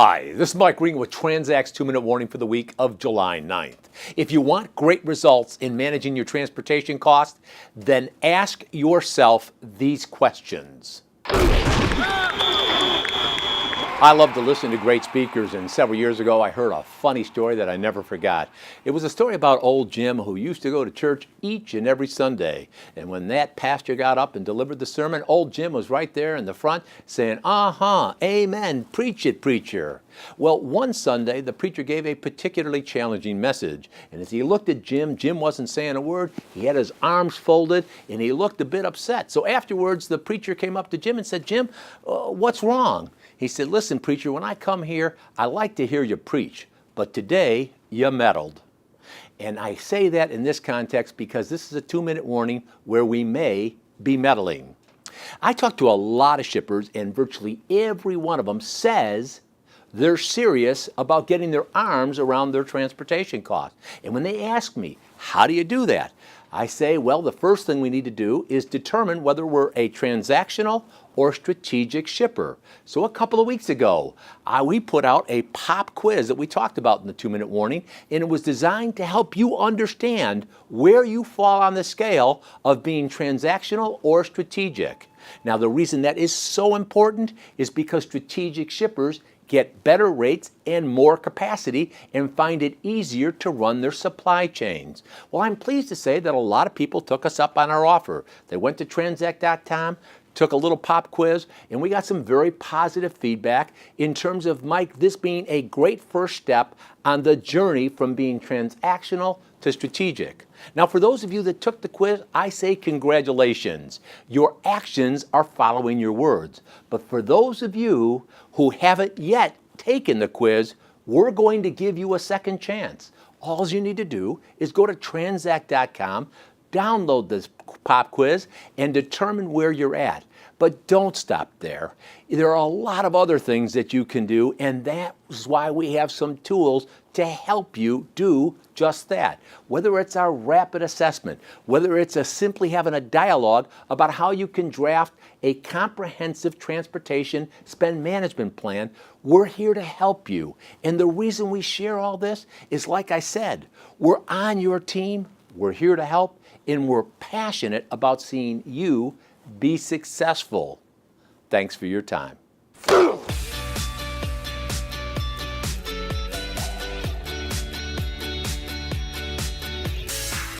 Hi, this is Mike Green with Transact's 2-minute warning for the week of July 9th. If you want great results in managing your transportation costs, then ask yourself these questions. I love to listen to great speakers, and several years ago I heard a funny story that I never forgot. It was a story about old Jim, who used to go to church each and every Sunday. And when that pastor got up and delivered the sermon, old Jim was right there in the front saying, amen, preach it, preacher. Well, one Sunday, the preacher gave a particularly challenging message. And as he looked at Jim, Jim wasn't saying a word. He had his arms folded, and he looked a bit upset. So afterwards, the preacher came up to Jim and said, Jim, what's wrong? He said, listen, preacher, when I come here, I like to hear you preach, but today you meddled. And I say that in this context because this is a 2-minute warning where we may be meddling. I talk to a lot of shippers, and virtually every one of them says they're serious about getting their arms around their transportation costs. And when they ask me, how do you do that? I say, well, the first thing we need to do is determine whether we're a transactional or strategic shipper. So a couple of weeks ago, we put out a pop quiz that we talked about in the 2-minute warning, and it was designed to help you understand where you fall on the scale of being transactional or strategic. Now, the reason that is so important is because strategic shippers get better rates and more capacity and find it easier to run their supply chains. Well, I'm pleased to say that a lot of people took us up on our offer. They went to Transact.com, took a little pop quiz, and we got some very positive feedback in terms of, Mike, this being a great first step on the journey from being transactional to strategic. Now, for those of you that took the quiz, I say congratulations. Your actions are following your words. But for those of you who haven't yet taken the quiz, we're going to give you a second chance. All you need to do is go to Transact.com, download this pop quiz, and determine where you're at. But don't stop there. There are a lot of other things that you can do, and that's why we have some tools to help you do just that. Whether it's our rapid assessment, whether it's simply having a dialogue about how you can draft a comprehensive transportation spend management plan, we're here to help you. And the reason we share all this is, like I said, we're on your team, we're here to help, and we're passionate about seeing you be successful. Thanks for your time.